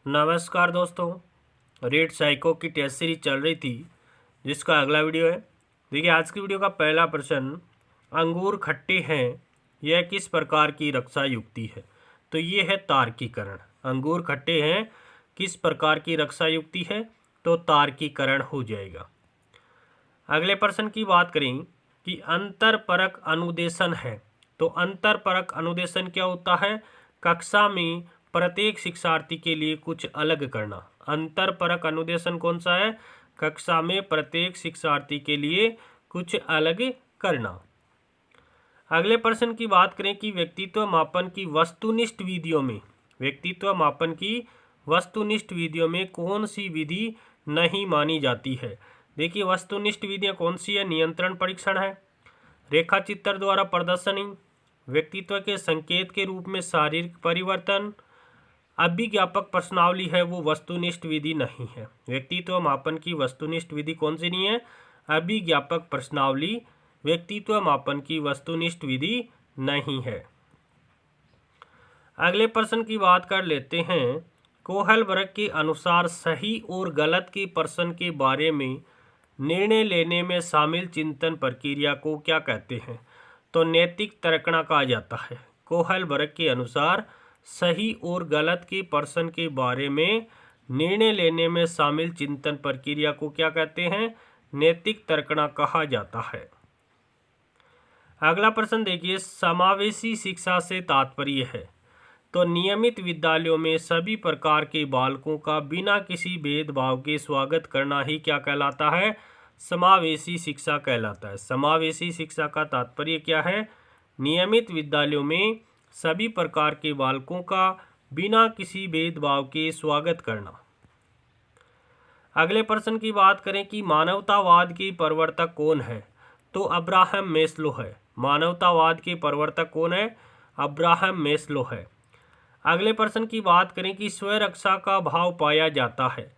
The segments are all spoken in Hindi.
नमस्कार दोस्तों, रीड साइको की टेस्ट सीरीज चल रही थी जिसका अगला वीडियो है। देखिए आज की वीडियो का पहला प्रश्न, अंगूर खट्टे हैं यह किस प्रकार की रक्षा युक्ति है। तो ये है तार्किकरण। अंगूर खट्टे हैं किस प्रकार की रक्षा युक्ति है, तो तार्किकरण हो जाएगा। अगले प्रश्न की बात करें कि अंतरपरक अनुदेशन है, तो अंतरपरक अनुदेशन क्या होता है। कक्षा में प्रत्येक शिक्षार्थी के लिए कुछ अलग करना। अंतरपरक अनुदेशन कौन सा है, कक्षा में प्रत्येक शिक्षार्थी के लिए कुछ अलग करना। अगले प्रश्न की बात करें कि व्यक्तित्व मापन की वस्तुनिष्ठ विधियों में, व्यक्तित्व मापन की वस्तुनिष्ठ विधियों में कौन सी विधि नहीं मानी जाती है। देखिए वस्तुनिष्ठ विधियां कौन सी है, नियंत्रण परीक्षण है, रेखा चित्र द्वारा प्रदर्शनी, व्यक्तित्व के संकेत के रूप में शारीरिक परिवर्तन, अभिज्ञापक प्रश्नावली है वो वस्तुनिष्ठ विधि नहीं है। व्यक्तित्व मापन की वस्तुनिष्ठ विधि कौन सी नहीं है, अभिज्ञापक प्रश्नावली व्यक्तित्व मापन की वस्तुनिष्ठ विधि नहीं है। अगले प्रश्न की बात कर लेते हैं, कोहलबर्ग के अनुसार सही और गलत के प्रश्न के बारे में निर्णय लेने में शामिल चिंतन प्रक्रिया को क्या कहते हैं। तो नैतिक तर्कणा कहा जाता है। कोहलबर्ग के अनुसार सही और गलत के प्रश्न के बारे में निर्णय लेने में शामिल चिंतन प्रक्रिया को क्या कहते हैं, नैतिक तर्कणा कहा जाता है। अगला प्रश्न देखिए, समावेशी शिक्षा से तात्पर्य है। तो नियमित विद्यालयों में सभी प्रकार के बालकों का बिना किसी भेदभाव के स्वागत करना ही क्या कहलाता है, समावेशी शिक्षा कहलाता है। समावेशी शिक्षा का तात्पर्य क्या है, नियमित विद्यालयों में सभी प्रकार के बालकों का बिना किसी भेदभाव के स्वागत करना। अगले प्रश्न की बात करें कि मानवतावाद के प्रवर्तक कौन है, तो अब्राहम मैस्लो है। मानवतावाद के प्रवर्तक कौन है, अब्राहम मैस्लो है। अगले प्रश्न की बात करें कि स्वरक्षा का भाव पाया जाता है,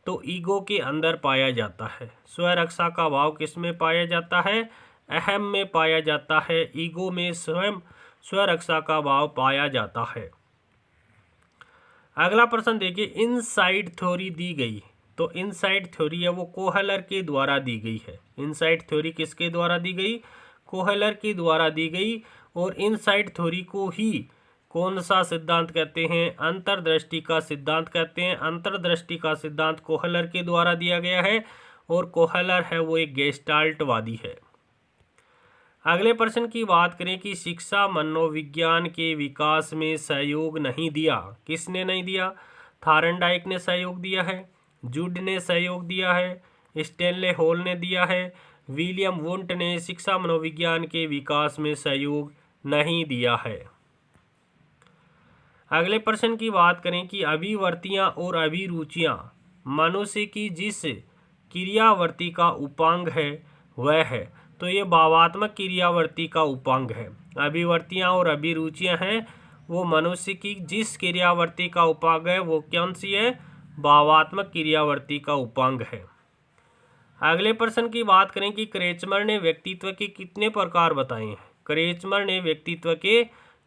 तो ईगो के अंदर पाया जाता है। स्वरक्षा का भाव किस में पाया जाता है, अहम में पाया जाता है, ईगो में स्वयं स्वरक्षा का भाव पाया जाता है। अगला प्रश्न देखिए, इनसाइड थ्योरी दी गई, तो इनसाइड थ्योरी है वो कोहलर के द्वारा दी गई है। इनसाइड थ्योरी किसके द्वारा दी गई, कोहलर के द्वारा दी गई। और इनसाइड थ्योरी को ही कौन सा सिद्धांत कहते हैं, अंतर्दृष्टि का सिद्धांत कहते हैं। अंतर्दृष्टि का सिद्धांत कोहलर के द्वारा दिया गया है और कोहलर है वो एक गेस्टाल्टवादी है। अगले प्रश्न की बात करें कि शिक्षा मनोविज्ञान के विकास में सहयोग नहीं दिया, किसने नहीं दिया, थारनडाइक ने सहयोग दिया है, जूड ने सहयोग दिया है, स्टेनले हॉल ने दिया है, विलियम वुंट ने शिक्षा मनोविज्ञान के विकास में सहयोग नहीं दिया है। अगले प्रश्न की बात करें कि अभिवर्तियां और अभिरुचियां मनुष्य की जिस क्रियावर्ती का उपांग है वह है, तो ये भावात्मक क्रियावर्ती का उपांग है। अभिवर्तियां और अभिरुचियां हैं वो मनुष्य की जिस क्रियावर्ती का उपांग है वो कौन सी है, भावात्मक क्रियावर्ती का उपांग है। अगले प्रश्न की बात करें कि क्रेचमर ने व्यक्तित्व के कितने प्रकार बताए हैं। क्रेचमर ने व्यक्तित्व के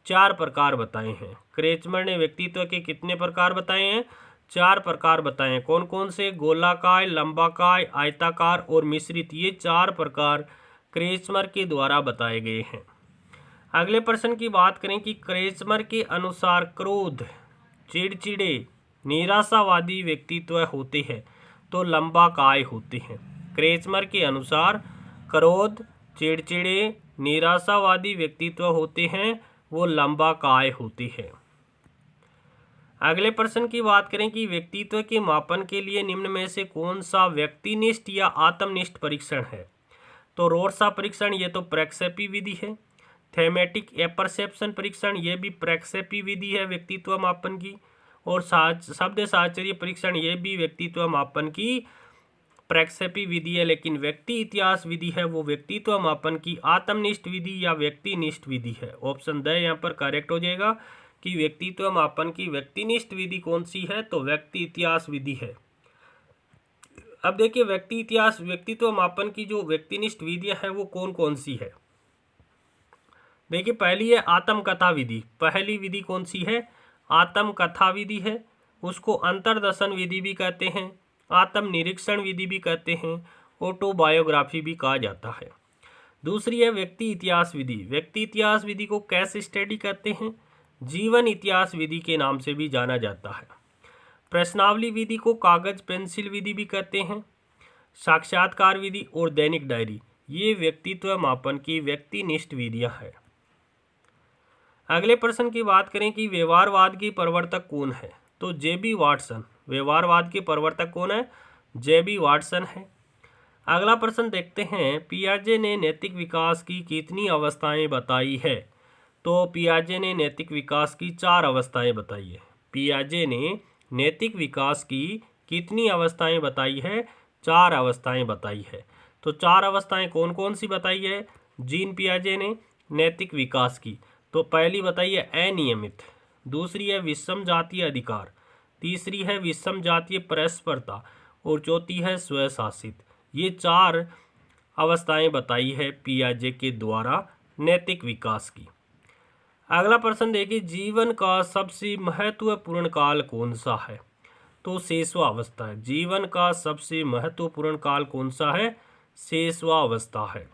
4 प्रकार बताए हैं। क्रेचमर ने व्यक्तित्व के कितने प्रकार बताए हैं, 4 प्रकार बताए हैं। कौन कौन से, गोलाकार, लंबाकार, आयताकार और मिश्रित, ये 4 प्रकार क्रेचमर के द्वारा बताए गए हैं। अगले प्रश्न की बात करें कि क्रेचमर के अनुसार क्रोध, चिड़चिड़े, निराशावादी व्यक्तित्व होते हैं, तो लंबाकाय होते हैं। क्रेचमर के अनुसार क्रोध, चिड़चिड़े, निराशावादी व्यक्तित्व होते हैं वो लंबाकाय होते हैं। अगले प्रश्न की बात करें कि व्यक्तित्व के मापन के लिए निम्न में से कौन सा व्यक्तिनिष्ठ या आत्मनिष्ठ परीक्षण है। तो रोर्सा परीक्षण ये तो प्रक्षेपी विधि है। थेमेटिक एपरसेप्शन परीक्षण ये भी प्रक्षेपी विधि है व्यक्तित्व मापन की। और शब्द साहचर्य परीक्षण ये भी व्यक्तित्व मापन की प्रक्षेपी विधि है। लेकिन व्यक्ति इतिहास विधि है वो व्यक्तित्व मापन की आत्मनिष्ठ विधि या व्यक्तिनिष्ठ विधि है। ऑप्शन द यहाँ पर करेक्ट हो जाएगा कि व्यक्तित्व मापन की व्यक्तिनिष्ठ विधि कौन सी है, तो व्यक्ति इतिहास विधि है। अब देखिए व्यक्ति इतिहास व्यक्तित्व मापन की जो व्यक्तिनिष्ठ विधियां है वो कौन कौन सी है। देखिए पहली है आत्मकथा विधि। पहली विधि कौन सी है, आत्मकथा विधि है। उसको अंतर्दर्शन विधि भी कहते हैं, आत्मनिरीक्षण विधि भी कहते हैं, ऑटोबायोग्राफी भी कहा जाता है। दूसरी है व्यक्ति इतिहास विधि। व्यक्ति इतिहास विधि को केस स्टडी कहते हैं, जीवन इतिहास विधि के नाम से भी जाना जाता है। प्रश्नावली विधि को कागज पेंसिल विधि भी कहते हैं। साक्षात्कार विधि और दैनिक डायरी, ये व्यक्तित्व मापन की व्यक्तिनिष्ठ विधियां हैं। अगले प्रश्न की बात करें कि व्यवहारवाद की प्रवर्तक कौन है, तो जेबी वाटसन। व्यवहारवाद के प्रवर्तक कौन है? जेबी वाटसन है। अगला प्रश्न देखते हैं, पियाजे ने नैतिक विकास की कितनी अवस्थाएं बताई है, तो पियाजे ने नैतिक विकास की 4 अवस्थाएं बताई है। पियाजे ने नैतिक विकास की कितनी अवस्थाएं बताई है? 4 अवस्थाएं बताई है। तो 4 अवस्थाएं कौन कौन सी बताई है जीन पियाजे ने नैतिक विकास की? तो पहली बताई है अनियमित, दूसरी है विषम जातीय अधिकार, तीसरी है विषम जातीय परस्परता और चौथी है स्वशासित। ये 4 अवस्थाएं बताई है पियाजे के द्वारा नैतिक विकास की। अगला प्रश्न देखिए, जीवन का सबसे महत्वपूर्ण काल कौन सा है, तो शेषवावस्था है। जीवन का सबसे महत्वपूर्ण काल कौन सा है? शेषवावस्था है।